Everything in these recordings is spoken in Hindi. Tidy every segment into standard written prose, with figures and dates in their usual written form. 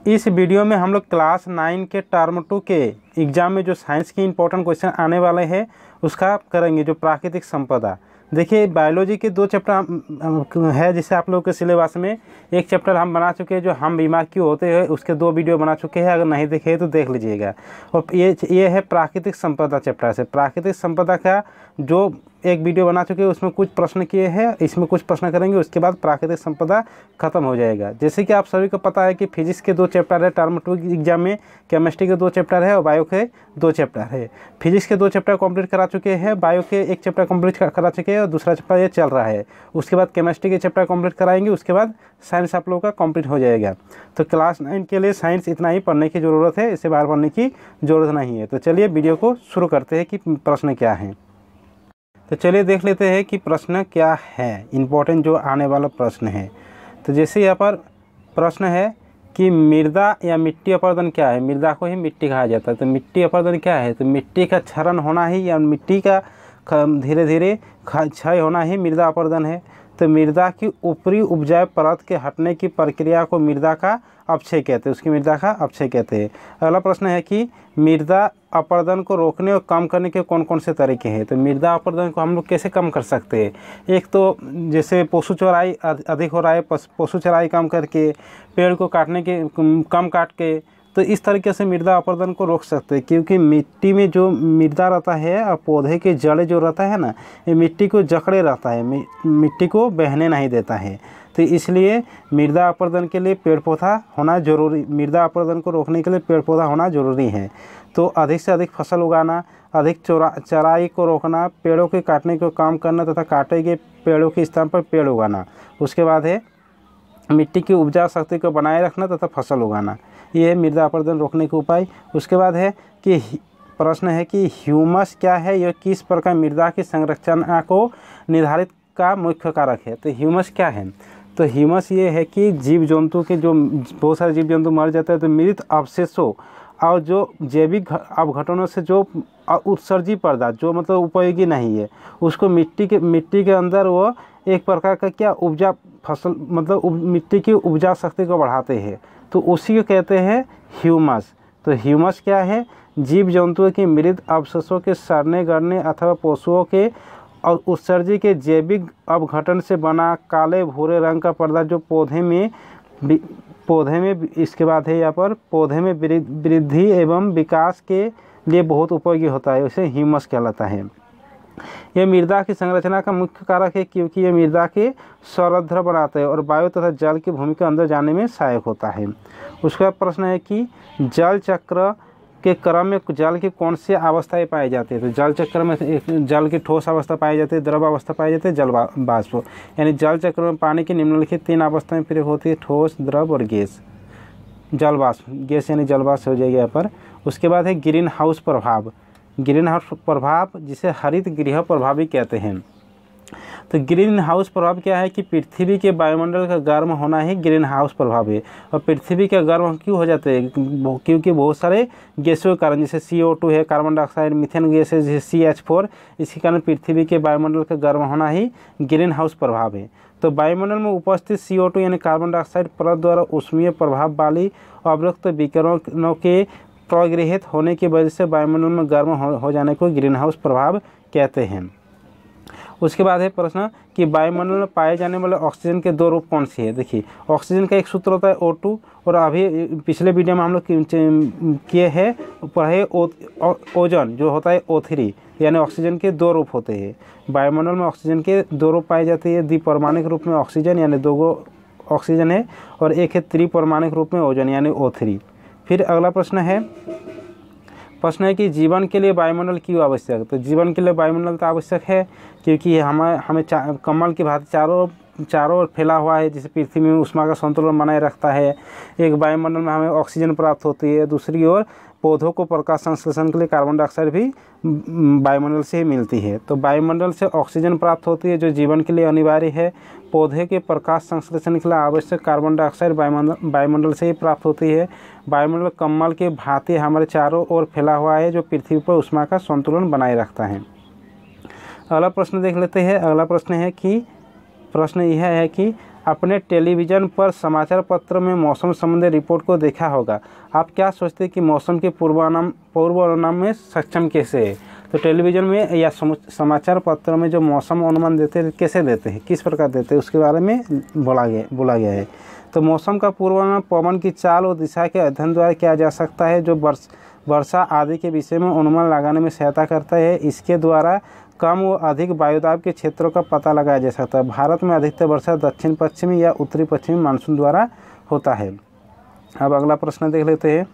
इस वीडियो में हम लोग क्लास 9 के टर्म 2 के एग्ज़ाम में जो साइंस के इंपॉर्टेंट क्वेश्चन आने वाले हैं उसका करेंगे, जो प्राकृतिक संपदा। देखिए बायोलॉजी के 2 चैप्टर है जिसे आप लोगों के सिलेबस में। एक चैप्टर हम बना चुके हैं जो हम बीमार क्यों होते हैं, उसके 2 वीडियो बना चुके हैं, अगर नहीं देखे तो देख लीजिएगा। और ये है प्राकृतिक संपदा चैप्टर से। प्राकृतिक संपदा का जो एक वीडियो बना चुके हैं उसमें कुछ प्रश्न किए हैं, इसमें कुछ प्रश्न करेंगे, उसके बाद प्राकृतिक संपदा खत्म हो जाएगा। जैसे कि आप सभी को पता है कि फिजिक्स के 2 चैप्टर है टर्म 2 एग्जाम में, केमिस्ट्री के 2 चैप्टर है और बायो के 2 चैप्टर है। फिजिक्स के 2 चैप्टर कंप्लीट करा चुके हैं, बायो के 1 चैप्टर कंप्लीट करा चुके हैं और दूसरा चैप्टर ये चल रहा है। उसके बाद केमिस्ट्री के चैप्टर कंप्लीट कराएंगे, उसके बाद साइंस आप लोगों का कंप्लीट हो जाएगा। तो क्लास 9 के लिए साइंस इतना ही पढ़ने की ज़रूरत है, इससे बाहर पढ़ने की ज़रूरत नहीं है। तो चलिए वीडियो को शुरू करते हैं कि प्रश्न क्या है। तो चलिए देख लेते हैं कि प्रश्न क्या है, इम्पोर्टेंट जो आने वाला प्रश्न है। तो जैसे यहाँ पर प्रश्न है कि मृदा या मिट्टी अपरदन क्या है। मृदा को ही मिट्टी कहा जाता है, तो मिट्टी अपरदन क्या है। तो मिट्टी का क्षरण होना ही या मिट्टी का धीरे धीरे क्षय होना ही मृदा अपरदन है। तो मृदा की ऊपरी उपजाऊ परत के हटने की प्रक्रिया को मृदा का अपक्षय कहते हैं, उसकी मृदा का अपक्षय कहते हैं। अगला प्रश्न है कि मृदा अपरदन को रोकने और कम करने के कौन कौन से तरीके हैं। तो मृदा अपरदन को हम लोग कैसे कम कर सकते हैं। एक तो जैसे पशु चराई अधिक हो रहा है, पशु चराई कम करके, पेड़ को काटने के कम काट के, तो इस तरीके से मृदा अपरदन को रोक सकते हैं। क्योंकि मिट्टी में जो मृदा रहता है और पौधे के जड़ जो रहता है ना, ये मिट्टी को जकड़े रहता है, मिट्टी को बहने नहीं देता है। तो इसलिए मृदा अपरदन के लिए पेड़ पौधा होना जरूरी, मृदा अपरदन को रोकने के लिए पेड़ पौधा होना जरूरी है। तो अधिक से अधिक फसल उगाना, अधिक चराई को रोकना, पेड़ों के काटने को कम करना तथा काटे गए पेड़ों के स्थान पर पेड़ उगाना। उसके बाद है मिट्टी की उपजाऊ शक्ति को बनाए रखना तथा फसल उगाना। ये है मृदा अपरदन रोकने के उपाय। उसके बाद है कि प्रश्न है कि ह्यूमस क्या है, यह किस प्रकार मृदा की संरचना को निर्धारित का मुख्य कारक है। तो ह्यूमस क्या है। तो ह्यूमस ये है कि जीव जंतु के जो बहुत सारे जीव जंतु मर जाते हैं तो मृत अवशेषों और जो जैविक अवघटनों से जो उत्सर्जित पदार्थ जो मतलब उपयोगी नहीं है उसको मिट्टी के अंदर वो एक प्रकार का क्या उपजा फसल मतलब मिट्टी की उपजा शक्ति को बढ़ाते हैं, तो उसी को कहते हैं ह्यूमस। तो ह्यूमस क्या है, जीव जंतुओं के मृत अवशेषों के सड़ने गलने अथवा पशुओं के और उत्सर्जित के जैविक अपघटन से बना काले भूरे रंग का पदार्थ जो पौधे में इसके बाद है यहाँ पर पौधे में वृद्धि एवं विकास के लिए बहुत उपयोगी होता है, उसे ह्यूमस कहलाता है। यह मृदा की संरचना का मुख्य कारक है क्योंकि यह मृदा के सौरध्र बनाता है और वायु तथा जल की भूमि के अंदर जाने में सहायक होता है। उसका प्रश्न है कि जल चक्र के क्रम में जल की कौन सी अवस्थाएं पाई जाती है। तो जल चक्र में जल की ठोस अवस्था पाई जाती है, द्रव अवस्था पाई जाती है, जल वाष्प। यानी जल चक्र में पानी की निम्नलिखित 3 अवस्थाएं प्रयोग होती है, ठोस, द्रव और गैस। जल वाष्प, गैस यानी जल वाष्प हो जाएगी यहाँ पर। उसके बाद है ग्रीन हाउस प्रभाव। ग्रीन हाउस प्रभाव जिसे हरित गृह प्रभाव भी कहते हैं। तो ग्रीन हाउस प्रभाव क्या है कि पृथ्वी के वायुमंडल का गर्म होना ही ग्रीन हाउस प्रभाव है। और पृथ्वी का गर्म क्यों हो जाते हैं, क्योंकि बहुत सारे गैसों के कारण, जैसे CO2 है, कार्बन डाइऑक्साइड, मीथेन गैस है, जैसे CH4, इसी कारण पृथ्वी के वायुमंडल का गर्म होना ही ग्रीन हाउस प्रभाव है। तो वायुमंडल में उपस्थित CO2 यानी कार्बन डाइऑक्साइड परत द्वारा ऊष्मीय प्रभाव वाली अवरक्त विकिरणों के प्रगृहित होने की वजह से वायुमंडल में गर्म हो जाने को ग्रीन हाउस प्रभाव कहते हैं। उसके बाद है प्रश्न कि वायुमंडल में पाए जाने वाले ऑक्सीजन के 2 रूप कौन सी है। देखिए ऑक्सीजन का एक सूत्र होता है O2 और अभी पिछले वीडियो में हम लोग किए हैं पढ़े ओजोन जो होता है O3, यानी ऑक्सीजन के 2 रूप होते हैं। वायुमंडल में ऑक्सीजन के 2 रूप पाए जाते हैं, द्विपरमाणिक रूप में ऑक्सीजन यानी 2 ऑक्सीजन है और एक है त्रिपरमाणिक रूप में ओजोन यानी O3। फिर अगला प्रश्न है कि जीवन के लिए वायुमंडल क्यों आवश्यक। तो जीवन के लिए वायुमंडल तो आवश्यक है क्योंकि हमें कमल की भांति चारों ओर फैला हुआ है, जिसे पृथ्वी में ऊष्मा का संतुलन बनाए रखता है। एक वायुमंडल में हमें ऑक्सीजन प्राप्त होती है, दूसरी ओर पौधों को प्रकाश संश्लेषण के लिए कार्बन डाइऑक्साइड भी वायुमंडल से ही मिलती है। तो वायुमंडल से ऑक्सीजन प्राप्त होती है जो जीवन के लिए अनिवार्य है। पौधे के प्रकाश संश्लेषण के लिए आवश्यक कार्बन डाइऑक्साइड वायुमंडल से ही प्राप्त होती है। वायुमंडल कमल के भांति हमारे चारों ओर फैला हुआ है जो पृथ्वी पर ऊष्मा का संतुलन बनाए रखता है। अगला प्रश्न देख लेते हैं। अगला प्रश्न है कि प्रश्न यह है कि अपने टेलीविज़न पर समाचार पत्र में मौसम संबंधी रिपोर्ट को देखा होगा। आप क्या सोचते हैं कि मौसम के पूर्वानुमान में सक्षम कैसे है? तो टेलीविज़न में या समाचार पत्र में जो मौसम अनुमान देते हैं कैसे देते हैं, किस प्रकार देते हैं, उसके बारे में बोला गया है। तो मौसम का पूर्वानुमान पवन की चाल और दिशा के अध्ययन द्वारा किया जा सकता है, जो वर्षा आदि के विषय में अनुमान लगाने में सहायता करता है। इसके द्वारा कम व अधिक वायुदाब के क्षेत्रों का पता लगाया जा सकता है। भारत में अधिकतर वर्षा दक्षिण पश्चिमी या उत्तरी पश्चिमी मानसून द्वारा होता है। अब अगला प्रश्न देख लेते हैं।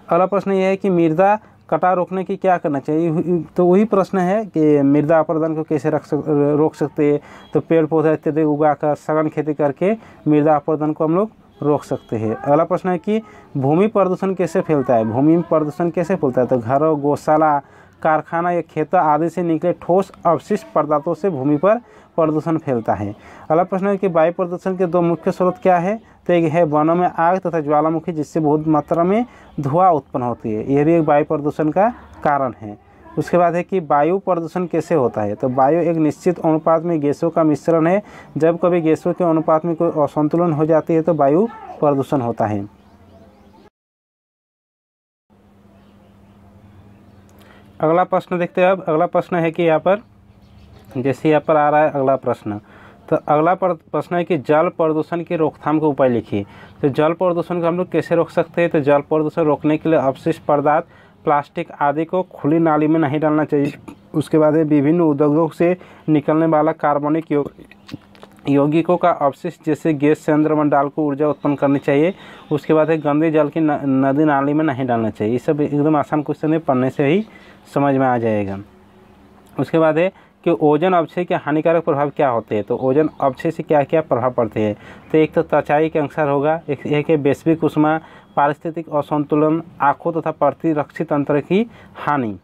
अगला प्रश्न यह है कि मृदा कटाव रोकने की क्या करना चाहिए। तो वही प्रश्न है कि मृदा अपरदन को कैसे रोक सकते हैं। तो पेड़ पौधे इत्यादि उगाकर सघन खेती करके मृदा अपरदन को हम लोग रोक सकते हैं। अगला प्रश्न है कि भूमि प्रदूषण कैसे फैलता है। भूमि प्रदूषण कैसे फैलता है। तो घरों, गौशाला, कारखाना या खेतों आदि से निकले ठोस अवशिष्ट पदार्थों से भूमि पर प्रदूषण फैलता है। अगला प्रश्न है कि वायु प्रदूषण के दो मुख्य स्रोत क्या है। तो एक है वनों में आग तथा ज्वालामुखी, जिससे बहुत मात्रा में धुआं उत्पन्न होती है, यह भी एक वायु प्रदूषण का कारण है। उसके बाद है कि वायु प्रदूषण कैसे होता है। तो वायु एक निश्चित अनुपात में गैसों का मिश्रण है। जब कभी गैसों के अनुपात में कोई असंतुलन हो जाती है तो वायु प्रदूषण होता है। अगला प्रश्न देखते हैं। अब अगला प्रश्न है कि यहाँ पर जैसे यहाँ पर आ रहा है अगला प्रश्न, तो अगला प्रश्न है कि जल प्रदूषण की रोकथाम का उपाय लिखिए। तो जल प्रदूषण को हम लोग कैसे रोक सकते हैं। तो जल प्रदूषण रोकने के लिए अपशिष्ट पदार्थ, प्लास्टिक आदि को खुली नाली में नहीं डालना चाहिए। उसके बाद विभिन्न उद्योगों से निकलने वाला कार्बनिक यौगिकों का अपशिष्ट जैसे गैस संयंत्र में डालकर ऊर्जा उत्पन्न करनी चाहिए। उसके बाद गंदे जल की नदी नाली में नहीं डालना चाहिए। ये सब एकदम आसान क्वेश्चन है, पढ़ने से ही समझ में आ जाएगा। उसके बाद है कि ओजोन अपक्षय के हानिकारक प्रभाव क्या होते हैं। तो ओजोन अपक्षय से क्या क्या प्रभाव पड़ते हैं। तो एक तो त्वचाई के अनुसार होगा, एक है वैश्विक उष्मा, पारिस्थितिक असंतुलन, आँखों तथा प्रतिरक्षी तंत्र की हानि।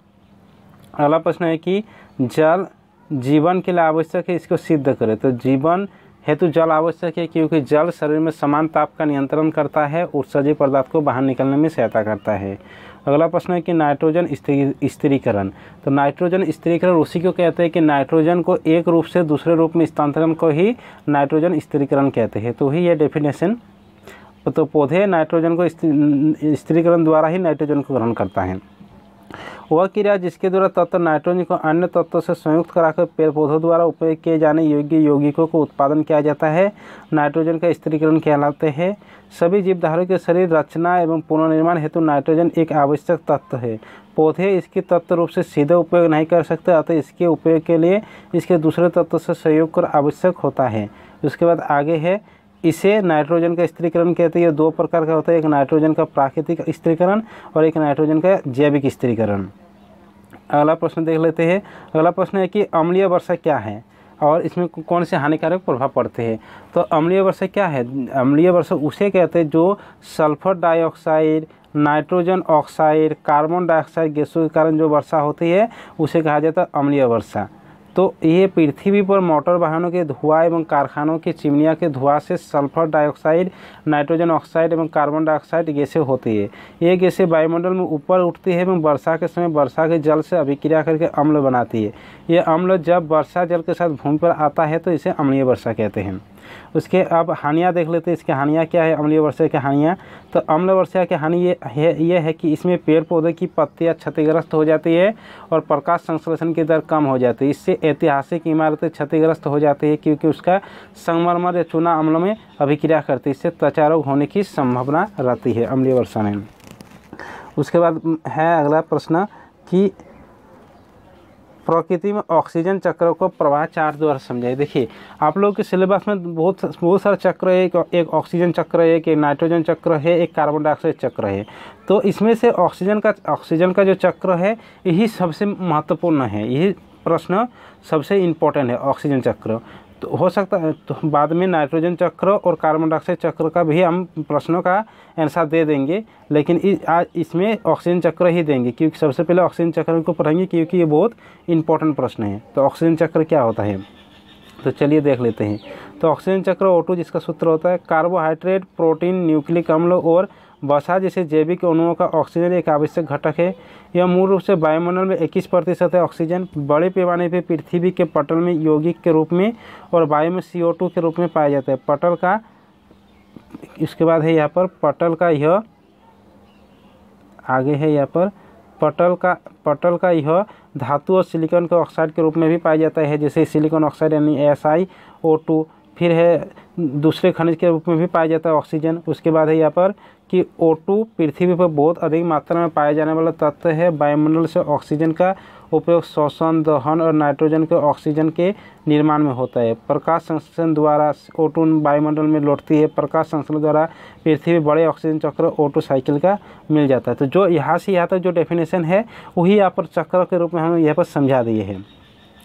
अगला प्रश्न है कि जल जीवन के लिए आवश्यक है, इसको सिद्ध करें। तो जीवन हेतु जल आवश्यक है क्योंकि जल शरीर में समान ताप का नियंत्रण करता है और सजीव पदार्थ को बाहर निकलने में सहायता करता है। अगला प्रश्न है कि नाइट्रोजन स्थिरीकरण। तो नाइट्रोजन स्थिरीकरण उसी को कहते हैं कि नाइट्रोजन को एक रूप से दूसरे रूप में स्थानांतरण को ही नाइट्रोजन स्थिरीकरण कहते हैं। तो ही ये डेफिनेशन। तो पौधे नाइट्रोजन को स्थिरीकरण द्वारा ही नाइट्रोजन को ग्रहण करता है। वह क्रिया जिसके द्वारा तत्व नाइट्रोजन को अन्य तत्वों से संयुक्त कराकर पेड़ पौधों द्वारा उपयोग किए जाने योग्य यौगिकों को उत्पादन किया जाता है, नाइट्रोजन का स्थिरीकरण कहलाते हैं। सभी जीवधारियों के शरीर रचना एवं पुनर्निर्माण हेतु नाइट्रोजन एक आवश्यक तत्व है। पौधे इसके तत्व रूप से सीधे उपयोग नहीं कर सकते, अतः इसके उपयोग के लिए इसके दूसरे तत्वों से सहयोग कर आवश्यक होता है। उसके बाद आगे है, इसे नाइट्रोजन का स्थिरीकरण कहते हैं। ये दो प्रकार का होता है, एक नाइट्रोजन का प्राकृतिक स्थिरीकरण और एक नाइट्रोजन का जैविक स्थिरीकरण। अगला प्रश्न देख लेते हैं। अगला प्रश्न है कि अम्लीय वर्षा क्या है और इसमें कौन से हानिकारक प्रभाव पड़ते हैं। तो अम्लीय वर्षा क्या है। अम्लीय वर्षा उसे कहते हैं जो sulphur dioxide, nitrogen oxide, carbon dioxide गैसों के कारण जो वर्षा होती है उसे कहा जाता है अम्लीय वर्षा। तो ये पृथ्वी पर मोटर वाहनों के धुआं एवं कारखानों की चिमनियों के धुआं से सल्फर डाइऑक्साइड, नाइट्रोजन ऑक्साइड एवं कार्बन डाइऑक्साइड गैसें होती है। ये गैसें वायुमंडल में ऊपर उठती है एवं वर्षा के समय वर्षा के जल से अभिक्रिया करके अम्ल बनाती है। ये अम्ल जब वर्षा जल के साथ भूमि पर आता है तो इसे अम्लीय वर्षा कहते हैं। उसके अब हानियाँ देख लेते हैं, इसकी हानियाँ क्या है अम्लीय वर्षा की हानियाँ। तो अम्ल वर्षा की हानि ये है कि इसमें पेड़ पौधे की पत्तियाँ क्षतिग्रस्त हो जाती है और प्रकाश संश्लेषण की दर कम हो जाती है। इससे ऐतिहासिक इमारतें क्षतिग्रस्त हो जाती है क्योंकि उसका संगमरमर या चूना अम्ल में अभिक्रिया करती है। इससे त्वचा रोग होने की संभावना रहती है अम्लीय वर्षा में। उसके बाद है अगला प्रश्न कि प्रकृति में ऑक्सीजन चक्र को प्रवाह चार्ट द्वारा समझाइए। देखिए आप लोग के सिलेबस में बहुत सारा चक्र है। एक ऑक्सीजन चक्र है, एक नाइट्रोजन चक्र है, एक कार्बन डाइऑक्साइड चक्र है। तो इसमें से ऑक्सीजन का जो चक्र है यही सबसे महत्वपूर्ण है। यही प्रश्न सबसे इम्पोर्टेंट है ऑक्सीजन चक्र। तो हो सकता है तो बाद में नाइट्रोजन चक्र और कार्बन डाइऑक्साइड चक्र का भी हम प्रश्नों का आंसर दे देंगे, लेकिन आज इसमें ऑक्सीजन चक्र ही देंगे क्योंकि सबसे पहले ऑक्सीजन चक्र को पढ़ेंगे क्योंकि ये बहुत इंपॉर्टेंट प्रश्न है। तो ऑक्सीजन चक्र क्या होता है। तो चलिए देख लेते हैं। तो ऑक्सीजन चक्र O2 जिसका सूत्र होता है कार्बोहाइड्रेट, प्रोटीन, न्यूक्लिक अम्ल और वसा जैसे जैविक अणुओं का ऑक्सीजन एक आवश्यक घटक है। यह मूल रूप से वायुमंडल में 21% है ऑक्सीजन। बड़े पैमाने पर पृथ्वी के पटल में यौगिक के रूप में और वायु में CO2 के रूप में पाया जाता है। पटल का, इसके बाद है यहाँ पर पटल का यह आगे है यहाँ पर पटल का यह धातु और सिलिकॉन के ऑक्साइड के रूप में भी पाया जाता है, जैसे सिलिकॉन ऑक्साइड यानी SiO2। फिर है दूसरे खनिज के रूप में भी पाया जाता है ऑक्सीजन। उसके बाद है यहाँ पर कि O2 पृथ्वी पर बहुत अधिक मात्रा में पाया जाने वाला तत्व है। वायुमंडल से ऑक्सीजन का उपयोग श्वसन, दहन और नाइट्रोजन के ऑक्सीजन के निर्माण में होता है। प्रकाश संश्लेषण द्वारा O2 वायुमंडल में लौटती है। प्रकाश संश्लेषण द्वारा पृथ्वी बड़े ऑक्सीजन चक्र O2 साइकिल का मिल जाता है। तो जो यहाँ से यहाँ तक जो डेफिनेशन है वही यहाँ पर चक्र के रूप में हम यहाँ पर समझा दिए हैं।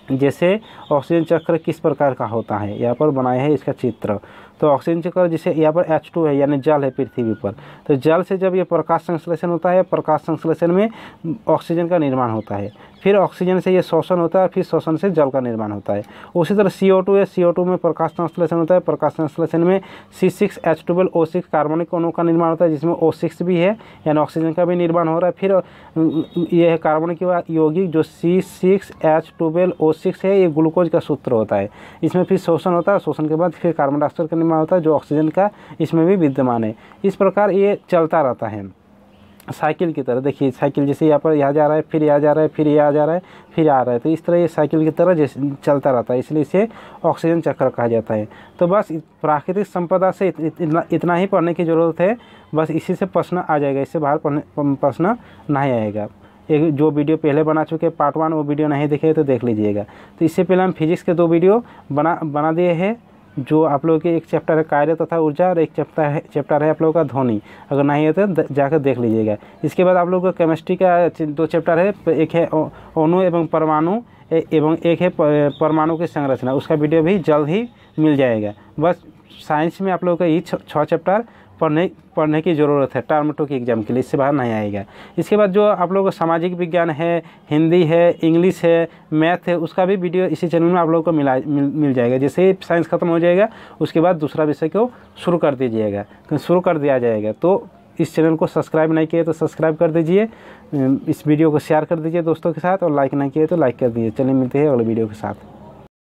जैसे ऑक्सीजन चक्र किस प्रकार का होता है यहाँ पर बनाया है इसका चित्र। तो ऑक्सीजन चक्र जैसे यहाँ पर H2 है यानी जल है पृथ्वी पर, तो जल से जब ये प्रकाश संश्लेषण होता है, प्रकाश संश्लेषण में ऑक्सीजन का निर्माण होता है। फिर ऑक्सीजन से ये श्वसन होता है, फिर श्वसन से जल का निर्माण होता है। उसी तरह CO2 है, CO2 में प्रकाश संश्लेषण होता है। प्रकाश संश्लेषण में C6H12O6 कार्बनिक अणु का निर्माण होता है, जिसमें O6 भी है यानी ऑक्सीजन का भी निर्माण हो रहा है। फिर ये है कार्बनिक यौगिक जो C6H12O6 है, ये ग्लूकोज का सूत्र होता है। इसमें फिर श्वसन होता है, श्वसन के बाद फिर कार्बन डाइऑक्साइड का निर्माण होता है जो ऑक्सीजन का इसमें भी विद्यमान है। इस प्रकार ये चलता रहता है साइकिल की तरह। देखिए साइकिल जैसे यहाँ पर यहाँ जा रहा है, फिर यहाँ जा रहा है, फिर यहाँ जा रहा है, फिर आ रहा है, तो इस तरह ये साइकिल की तरह जैसे चलता रहता है, इसलिए इसे ऑक्सीजन चक्र कहा जाता है। तो बस प्राकृतिक संपदा से इतना ही पढ़ने की ज़रूरत है। बस इसी से प्रश्न आ जाएगा, इससे बाहर प्रश्न नहीं आएगा। एक जो वीडियो पहले बना चुके पार्ट 1 वो वीडियो नहीं देखे तो देख लीजिएगा। तो इससे पहले हम फिजिक्स के 2 वीडियो बना दिए हैं। जो आप लोगों के एक चैप्टर है कार्य तथा ऊर्जा और एक चैप्टर है आप लोगों का ध्वनि। अगर नहीं है तो जाकर देख लीजिएगा। इसके बाद आप लोगों का केमिस्ट्री का 2 चैप्टर है, एक है अणु एवं परमाणु एवं एक है परमाणु की संरचना। उसका वीडियो भी जल्द ही मिल जाएगा। बस साइंस में आप लोगों का ये 6 चैप्टर पढ़ने की ज़रूरत है टर्म 2 के एग्ज़ाम के लिए, इससे बाहर नहीं आएगा। इसके बाद जो आप लोगों को सामाजिक विज्ञान है, हिंदी है, इंग्लिश है, मैथ है, उसका भी वीडियो इसी चैनल में आप लोगों को मिल जाएगा। जैसे ही साइंस खत्म हो जाएगा उसके बाद दूसरा विषय को शुरू कर दिया जाएगा। तो इस चैनल को सब्सक्राइब नहीं किए तो सब्सक्राइब कर दीजिए, इस वीडियो को शेयर कर दीजिए दोस्तों के साथ, और लाइक नहीं किए तो लाइक कर दीजिए। चलिए मिलते हैं अगले वीडियो के साथ।